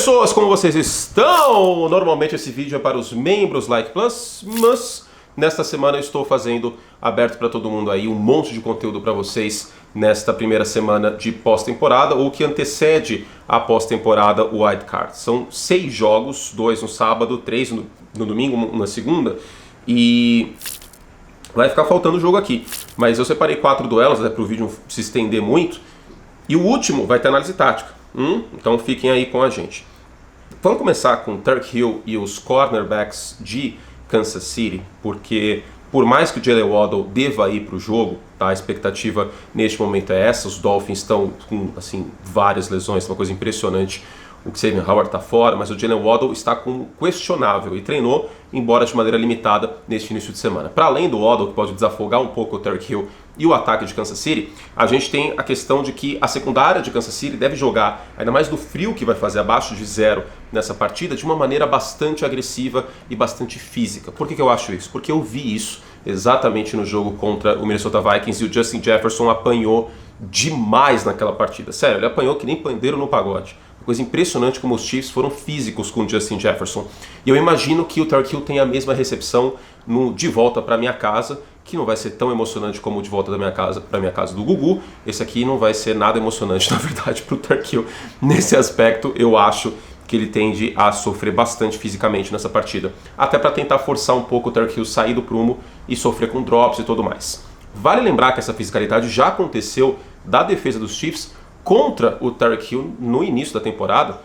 pessoas, como vocês estão? Normalmente esse vídeo é para os membros Like Plus, mas nesta semana eu estou fazendo aberto para todo mundo aí um monte de conteúdo para vocês nesta primeira semana de pós-temporada, ou que antecede a pós-temporada Wild Card. São 6 jogos, 2 no sábado, 3 no domingo, 1 na segunda, e vai ficar faltando jogo aqui. Mas eu separei 4 duelos, para o vídeo não se estender muito, e o último vai ter análise tática. Então fiquem aí com a gente. Vamos começar com Tyreek Hill e os cornerbacks de Kansas City, porque por mais que o Jaylen Waddle deva ir para o jogo, tá, a expectativa neste momento é essa. Os Dolphins estão com várias lesões, uma coisa impressionante. O Xavier Howard está fora, mas o Jaylen Waddle está com questionável e treinou, embora de maneira limitada, neste início de semana. Para além do Waddle, que pode desafogar um pouco o Tyreek Hill e o ataque de Kansas City, a gente tem a questão de que a secundária de Kansas City deve jogar, ainda mais no frio que vai fazer abaixo de 0 nessa partida, de uma maneira bastante agressiva e bastante física. Por que eu acho isso? Porque eu vi isso exatamente no jogo contra o Minnesota Vikings e o Justin Jefferson apanhou demais naquela partida. Sério, ele apanhou que nem pandeiro no pagode. Coisa impressionante como os Chiefs foram físicos com o Justin Jefferson. E eu imagino que o Tyreek Hill tenha a mesma recepção no De Volta para Minha Casa, que não vai ser tão emocionante como o De Volta da Minha Casa para Minha Casa do Gugu. Esse aqui não vai ser nada emocionante, na verdade, para o Tyreek Hill. Nesse aspecto, eu acho que ele tende a sofrer bastante fisicamente nessa partida. Até para tentar forçar um pouco o Tyreek Hill sair do prumo e sofrer com drops e tudo mais. Vale lembrar que essa fisicalidade já aconteceu da defesa dos Chiefs contra o Tyreek Hill no início da temporada,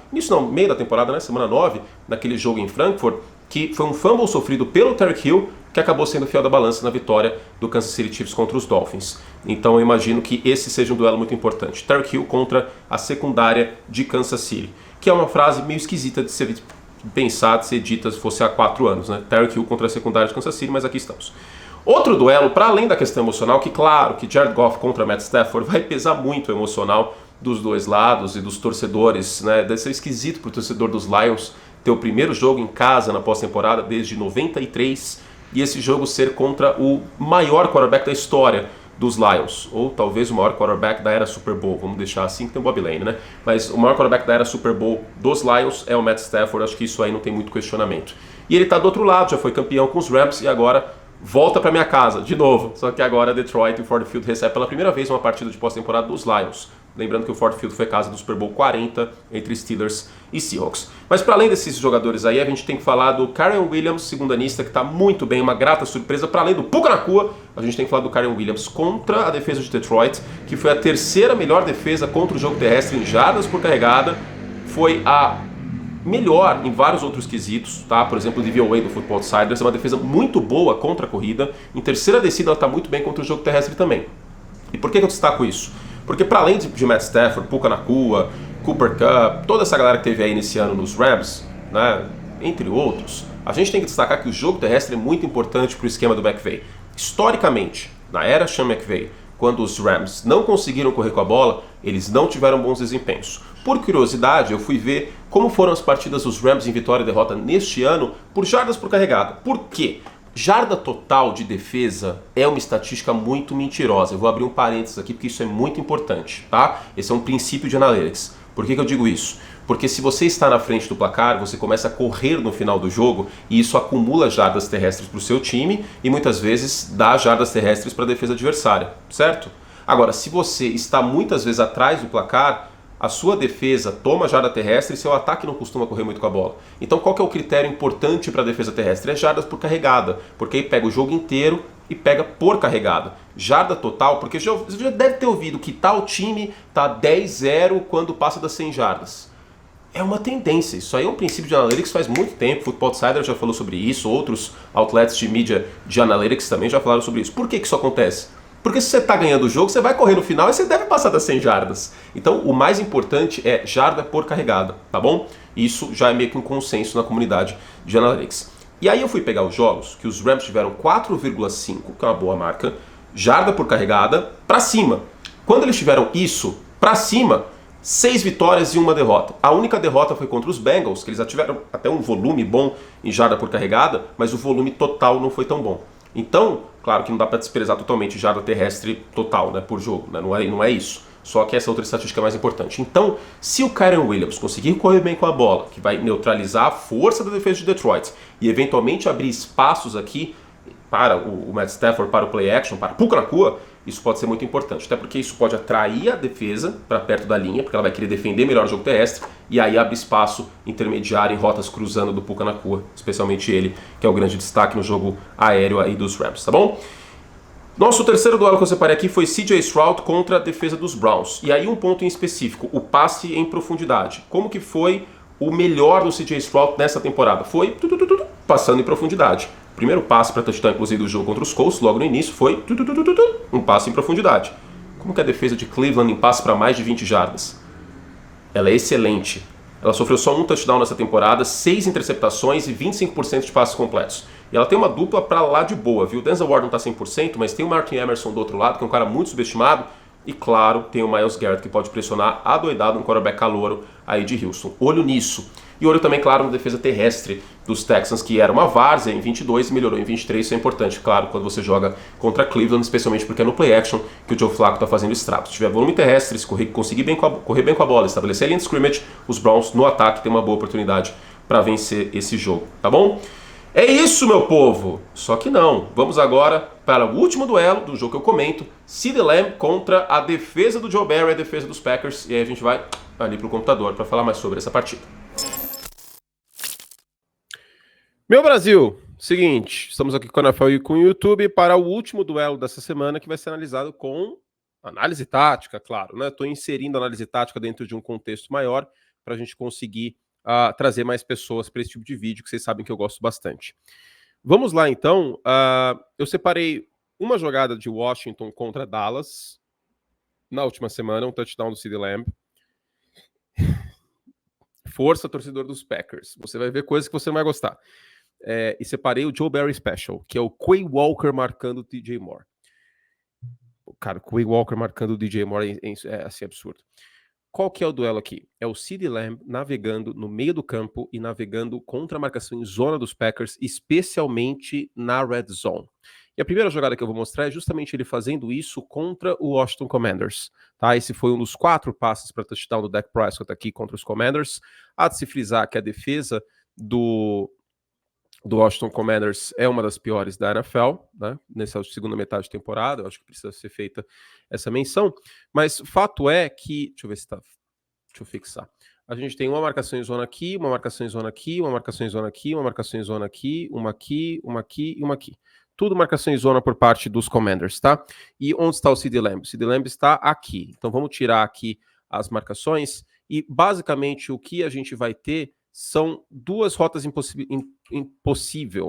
meio da temporada, né, semana 9, naquele jogo em Frankfurt, que foi um fumble sofrido pelo Tyreek Hill, que acabou sendo fiel da balança na vitória do Kansas City Chiefs contra os Dolphins. Então eu imagino que esse seja um duelo muito importante. Tyreek Hill contra a secundária de Kansas City, que é uma frase meio esquisita de ser pensada, de ser dita se fosse há 4 anos, né? Tyreek Hill contra a secundária de Kansas City, mas aqui estamos. Outro duelo, para além da questão emocional, que claro que Jared Goff contra Matt Stafford vai pesar muito o emocional dos dois lados e dos torcedores, né? Deve ser esquisito para o torcedor dos Lions ter o primeiro jogo em casa na pós-temporada desde 93 e esse jogo ser contra o maior quarterback da história dos Lions, ou talvez o maior quarterback da era Super Bowl, vamos deixar assim que tem o Bob Lane, né? Mas o maior quarterback da era Super Bowl dos Lions é o Matt Stafford, acho que isso aí não tem muito questionamento. E ele está do outro lado, já foi campeão com os Rams e agora volta para minha casa, de novo, só que agora Detroit e o Ford Field recebe pela primeira vez uma partida de pós-temporada dos Lions. Lembrando que o Ford Field foi casa do Super Bowl 40 entre Steelers e Seahawks. Mas para além desses jogadores aí, a gente tem que falar do Kyren Williams, segundanista, que está muito bem, uma grata surpresa. Para além do Puka Nacua, a gente tem que falar do Kyren Williams contra a defesa de Detroit, que foi a terceira melhor defesa contra o jogo terrestre em jardas por carregada. Foi a melhor em vários outros quesitos, tá? Por exemplo, o DVOA do Football Outsiders é uma defesa muito boa contra a corrida. Em terceira descida, ela está muito bem contra o jogo terrestre também. E por que eu destaco isso? Porque para além de Matt Stafford, Puka Nacua, Cooper Kupp, toda essa galera que teve aí nesse ano nos Rams, né, entre outros, a gente tem que destacar que o jogo terrestre é muito importante para o esquema do McVay. Historicamente, na era Sean McVay, quando os Rams não conseguiram correr com a bola, eles não tiveram bons desempenhos. Por curiosidade, eu fui ver como foram as partidas dos Rams em vitória e derrota neste ano por jardas por carregada. Por quê? Jarda total de defesa é uma estatística muito mentirosa. Eu vou abrir um parênteses aqui porque isso é muito importante, tá? Esse é um princípio de analytics. Por que eu digo isso? Porque se você está na frente do placar, você começa a correr no final do jogo e isso acumula jardas terrestres para o seu time e muitas vezes dá jardas terrestres para a defesa adversária, certo? Agora, se você está muitas vezes atrás do placar, a sua defesa toma jarda terrestre e seu ataque não costuma correr muito com a bola. Então qual que é o critério importante para a defesa terrestre? É jardas por carregada, porque aí pega o jogo inteiro e pega por carregada. Jarda total, porque você já deve ter ouvido que tal time está 10-0 quando passa das 100 jardas. É uma tendência, isso aí é um princípio de analytics faz muito tempo, Football Insider já falou sobre isso, outros outlets de mídia de analytics também já falaram sobre isso. Por que isso acontece? Porque se você está ganhando o jogo, você vai correr no final e você deve passar das 100 jardas. Então, o mais importante é jarda por carregada, tá bom? Isso já é meio que um consenso na comunidade de analytics. E aí eu fui pegar os jogos que os Rams tiveram 4,5, que é uma boa marca, jarda por carregada, para cima. Quando eles tiveram isso para cima, 6 vitórias e 1 derrota. A única derrota foi contra os Bengals, que eles já tiveram até um volume bom em jarda por carregada, mas o volume total não foi tão bom. Então, claro que não dá para desprezar totalmente jarda terrestre total, né, por jogo, né, não é isso. Só que essa outra estatística é mais importante. Então, se o Kyren Williams conseguir correr bem com a bola, que vai neutralizar a força da defesa de Detroit e eventualmente abrir espaços aqui para o Matt Stafford, para o play action, para o Puka Nacua, isso pode ser muito importante. Até porque isso pode atrair a defesa para perto da linha, porque ela vai querer defender melhor o jogo terrestre, e aí abre espaço intermediário em rotas cruzando do Puka Nacua, especialmente ele, que é o grande destaque no jogo aéreo aí dos Rams, tá bom? Nosso terceiro duelo que eu separei aqui foi CJ Stroud contra a defesa dos Browns. E aí um ponto em específico, o passe em profundidade. Como que foi o melhor do CJ Stroud nessa temporada? Foi passando em profundidade. O primeiro passe para touchdown, inclusive, do jogo contra os Colts, logo no início, foi um passe em profundidade. Como que a defesa de Cleveland em passe para mais de 20 jardas? Ela é excelente. Ela sofreu só um touchdown nessa temporada, 6 interceptações e 25% de passes completos. E ela tem uma dupla pra lá de boa, viu? O Denzel Ward não tá 100%, mas tem o Martin Emerson do outro lado, que é um cara muito subestimado. E claro, tem o Myles Garrett, que pode pressionar adoidado um quarterback calouro aí de Houston. Olho nisso. E olho também, claro, na defesa terrestre dos Texans, que era uma várzea em 22 e melhorou em 23. Isso é importante, claro, quando você joga contra Cleveland, especialmente porque é no play action que o Joe Flacco está fazendo estragos. Se tiver volume terrestre, se conseguir correr bem com a bola, estabelecer a linha de scrimmage, os Browns no ataque têm uma boa oportunidade para vencer esse jogo, tá bom? É isso, meu povo! Só que não. Vamos agora para o último duelo do jogo que eu comento, CeeDee Lamb contra a defesa do Joe Barry, a defesa dos Packers. E aí a gente vai ali pro computador para falar mais sobre essa partida. Meu Brasil, seguinte, estamos aqui com a NFL e com o YouTube para o último duelo dessa semana, que vai ser analisado com análise tática, claro, né? Estou inserindo análise tática dentro de um contexto maior para a gente conseguir trazer mais pessoas para esse tipo de vídeo, que vocês sabem que eu gosto bastante. Vamos lá, então. Eu separei uma jogada de Washington contra Dallas na última semana, um touchdown do CeeDee Lamb. Força, torcedor dos Packers. Você vai ver coisas que você não vai gostar. E separei o Joe Barry Special, que é o Quay Walker marcando o DJ Moore. Cara, o Quay Walker marcando o DJ Moore é assim, absurdo. Qual que é o duelo aqui? É o CeeDee Lamb navegando no meio do campo e navegando contra a marcação em zona dos Packers, especialmente na red zone. E a primeira jogada que eu vou mostrar é justamente ele fazendo isso contra o Washington Commanders. Tá? Esse foi um dos 4 passes para touchdown do Dak Prescott aqui contra os Commanders. Há de se frisar que a defesa do Washington Commanders é uma das piores da NFL, né? Nessa segunda metade de temporada, eu acho que precisa ser feita essa menção, mas fato é que, deixa eu ver se tá, deixa eu fixar, a gente tem uma marcação em zona aqui, uma marcação em zona aqui, uma marcação em zona aqui, uma marcação em zona aqui, uma aqui, uma aqui e uma aqui. Tudo marcação em zona por parte dos Commanders, tá? E onde está o CeeDee Lamb? O CeeDee Lamb está aqui, então vamos tirar aqui as e basicamente o que a gente vai ter são duas rotas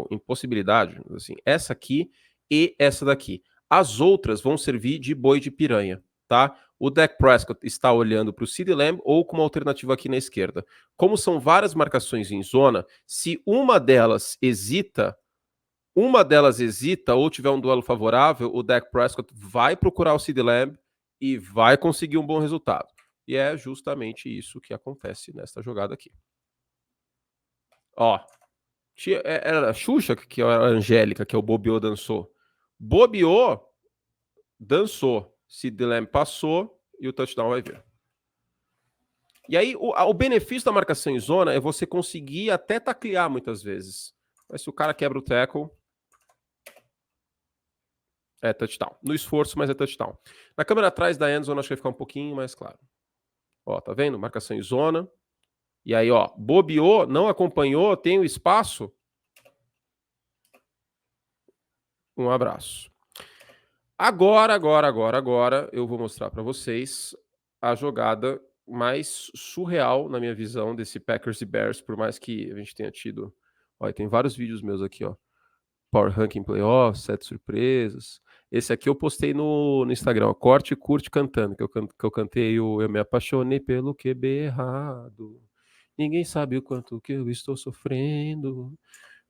impossibilidade, assim, essa aqui e essa daqui. As outras vão servir de boi de piranha, tá? O Dak Prescott está olhando para o CeeDee Lamb ou com uma alternativa aqui na esquerda. Como são várias marcações em zona, se uma delas hesita ou tiver um duelo favorável, o Dak Prescott vai procurar o CeeDee Lamb e vai conseguir um bom resultado. E é justamente isso que acontece nesta jogada aqui. Ó, era a Xuxa, que era a Angélica, que é o Bobiô dançou. Bobiô dançou. CeeDee Lamb passou e o touchdown vai vir. E aí, o benefício da marcação em zona é você conseguir até taclear muitas vezes. Mas se o cara quebra o tackle, é touchdown. No esforço, mas é touchdown. Na câmera atrás da endzone, acho que vai ficar um pouquinho mais claro. Ó, tá vendo? Marcação em zona. E aí, ó, bobeou, não acompanhou, tem o espaço. Um abraço. Agora, eu vou mostrar para vocês a jogada mais surreal, na minha visão, desse Packers e Bears, por mais que a gente tenha tido... Ó, tem vários vídeos meus aqui, ó. Power Ranking Playoffs, 7 surpresas. Esse aqui eu postei no Instagram, ó, corte e curte cantando, que eu cantei o Eu Me Apaixonei Pelo QB Errado. Ninguém sabe o quanto que eu estou sofrendo.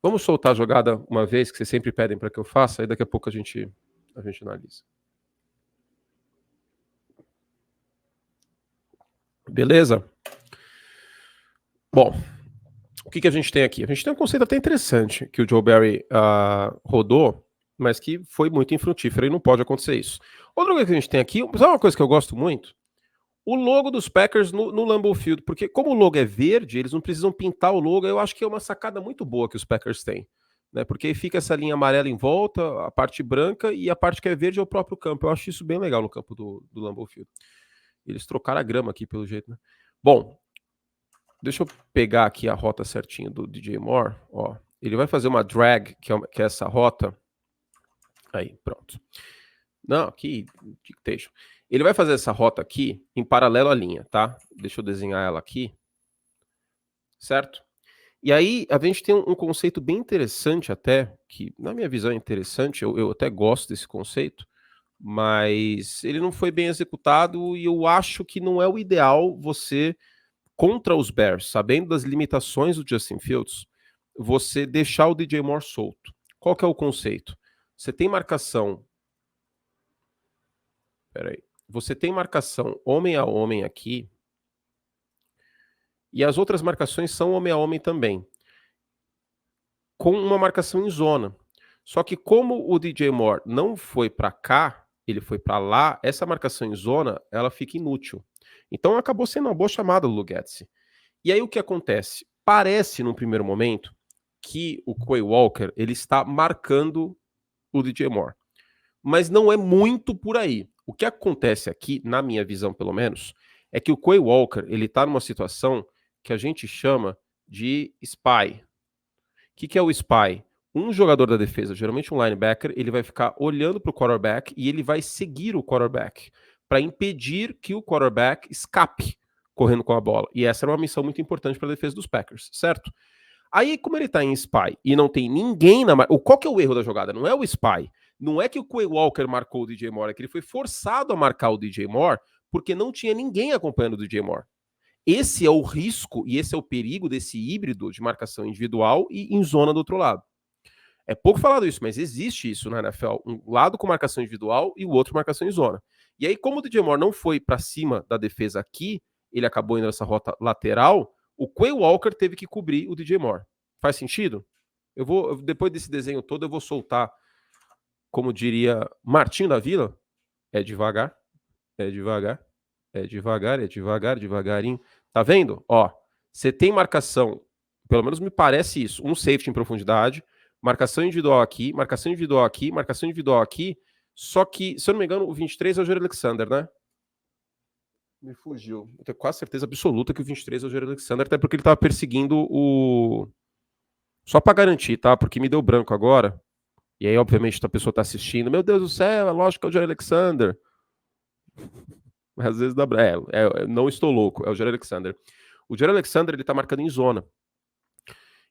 Vamos soltar a jogada uma vez, que vocês sempre pedem para que eu faça, aí daqui a pouco a gente analisa. Beleza? Bom, o que a gente tem aqui? A gente tem um conceito até interessante que o Joe Barry rodou, mas que foi muito infrutífero e não pode acontecer isso. Outra coisa que a gente tem aqui, sabe uma coisa que eu gosto muito? O logo dos Packers no Lambeau Field, porque como o logo é verde, eles não precisam pintar o logo, eu acho que é uma sacada muito boa que os Packers têm, né? Porque aí fica essa linha amarela em volta, a parte branca e a parte que é verde é o próprio campo. Eu acho isso bem legal no campo do Lambeau Field. Eles trocaram a grama aqui, pelo jeito, né? Bom, deixa eu pegar aqui a rota certinho do DJ Moore, ó. Ele vai fazer uma drag, que é essa rota. Aí, pronto. Não, aqui, dictation. Ele vai fazer essa rota aqui em paralelo à linha, tá? Deixa eu desenhar ela aqui. Certo? E aí a gente tem um conceito bem interessante até, que na minha visão é interessante, eu até gosto desse conceito, mas ele não foi bem executado e eu acho que não é o ideal você, contra os Bears, sabendo das limitações do Justin Fields, você deixar o DJ Moore solto. Qual que é o conceito? Você tem marcação. Peraí. Você tem marcação homem a homem aqui. E as outras marcações são homem a homem também. Com uma marcação em zona. Só que como o DJ Moore não foi para cá, ele foi para lá, essa marcação em zona, ela fica inútil. Então acabou sendo uma boa chamada do Lugetzi. E aí o que acontece? Parece, num primeiro momento, que o Quay Walker ele está marcando o DJ Moore. Mas não é muito por aí. O que acontece aqui, na minha visão pelo menos, é que o Quay Walker ele está numa situação que a gente chama de spy. O que é o spy? Um jogador da defesa, geralmente um linebacker, ele vai ficar olhando para o quarterback e ele vai seguir o quarterback para impedir que o quarterback escape correndo com a bola. E essa era uma missão muito importante para a defesa dos Packers, certo? Aí, como ele está em spy e não tem ninguém na... Qual que é o erro da jogada? Não é o spy. Não é que o Quay Walker marcou o DJ Moore, é que ele foi forçado a marcar o DJ Moore porque não tinha ninguém acompanhando o DJ Moore. Esse é o risco e esse é o perigo desse híbrido de marcação individual e em zona do outro lado. É pouco falado isso, mas existe isso na NFL. Um lado com marcação individual e o outro marcação em zona. E aí, como o DJ Moore não foi para cima da defesa aqui, ele acabou indo nessa rota lateral, o Quay Walker teve que cobrir o DJ Moore. Faz sentido? Depois desse desenho todo, eu vou soltar, como diria Martinho da Vila, é devagar, é devagar, é devagar, é devagar, devagarinho. Tá vendo? Ó, você tem marcação, pelo menos me parece isso, um safety em profundidade, marcação individual aqui, marcação individual aqui, marcação individual aqui, só que, se eu não me engano, o 23 é o Jaire Alexander, né? Me fugiu. Eu tenho quase certeza absoluta que o 23 é o Jaire Alexander, até porque ele tava perseguindo o... Só pra garantir, tá? Porque me deu branco agora. E aí, obviamente, a pessoa tá assistindo. Meu Deus do céu, é lógico que é o Jaire Alexander. Às vezes dá... não estou louco, é o Jaire Alexander. O Jaire Alexander, ele tá marcando em zona.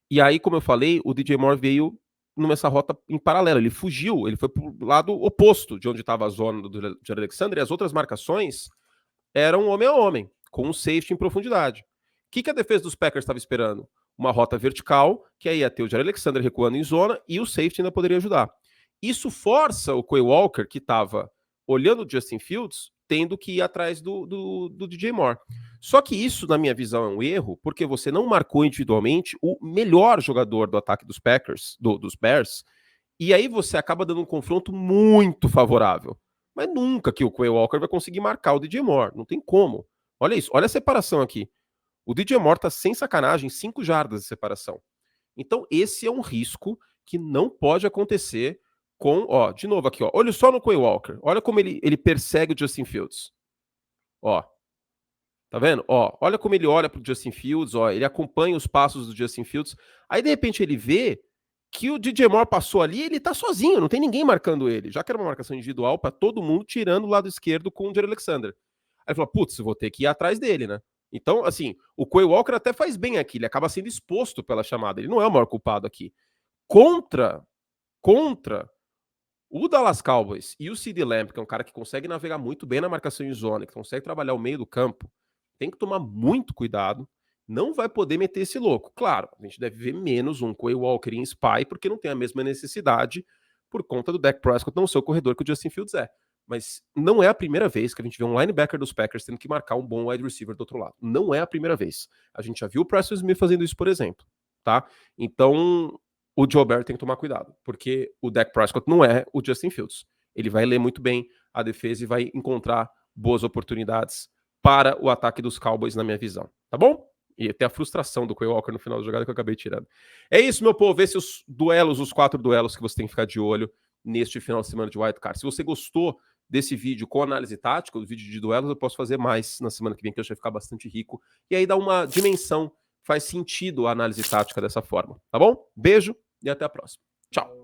E aí, como eu falei, o DJ Moore veio nessa rota em paralelo. Ele fugiu, ele foi pro lado oposto de onde estava a zona do Jaire Alexander, e as outras marcações eram homem a homem, com um safety em profundidade. O que a defesa dos Packers estava esperando? Uma rota vertical, que aí ia ter o Jaire Alexander recuando em zona e o safety ainda poderia ajudar. Isso força o Quay Walker, que estava olhando o Justin Fields, tendo que ir atrás do DJ Moore. Só que isso, na minha visão, é um erro, porque você não marcou individualmente o melhor jogador do ataque dos Packers, dos Bears, e aí você acaba dando um confronto muito favorável. Mas nunca que o Quay Walker vai conseguir marcar o DJ Moore, não tem como. Olha isso, olha a separação aqui. O DJ Moore tá sem sacanagem, 5 jardas de separação. Então esse é um risco que não pode acontecer com, ó, de novo aqui, ó, olha só no Quay Walker, olha como ele persegue o Justin Fields. Ó, tá vendo? Ó, olha como ele olha pro Justin Fields, ó, ele acompanha os passos do Justin Fields. Aí de repente ele vê que o DJ Moore passou ali, ele tá sozinho, não tem ninguém marcando ele. Já que era uma marcação individual para todo mundo, tirando o lado esquerdo com o Jaire Alexander. Aí ele falou, putz, vou ter que ir atrás dele, né? Então, assim, o Quay Walker até faz bem aqui, ele acaba sendo exposto pela chamada, ele não é o maior culpado aqui. Contra o Dallas Cowboys e o CeeDee Lamb, que é um cara que consegue navegar muito bem na marcação em zona, que consegue trabalhar o meio do campo, tem que tomar muito cuidado, não vai poder meter esse louco. Claro, a gente deve ver menos um Quay Walker em spy, porque não tem a mesma necessidade por conta do Dak Prescott não ser o corredor que o Justin Fields é. Mas não é a primeira vez que a gente vê um linebacker dos Packers tendo que marcar um bom wide receiver do outro lado. Não é a primeira vez. A gente já viu o Preston Smith fazendo isso, por exemplo. Tá? Então, o Joe Barry tem que tomar cuidado, porque o Dak Prescott não é o Justin Fields. Ele vai ler muito bem a defesa e vai encontrar boas oportunidades para o ataque dos Cowboys, na minha visão, tá bom? E tem a frustração do Quay Walker no final da jogada que eu acabei tirando. É isso, meu povo. Esse os 4 duelos que você tem que ficar de olho neste final de semana de wildcard. Se você gostou desse vídeo com análise tática, o vídeo de duelos, eu posso fazer mais na semana que vem, que eu acho que vai ficar bastante rico. E aí dá uma dimensão, faz sentido a análise tática dessa forma, tá bom? Beijo e até a próxima. Tchau.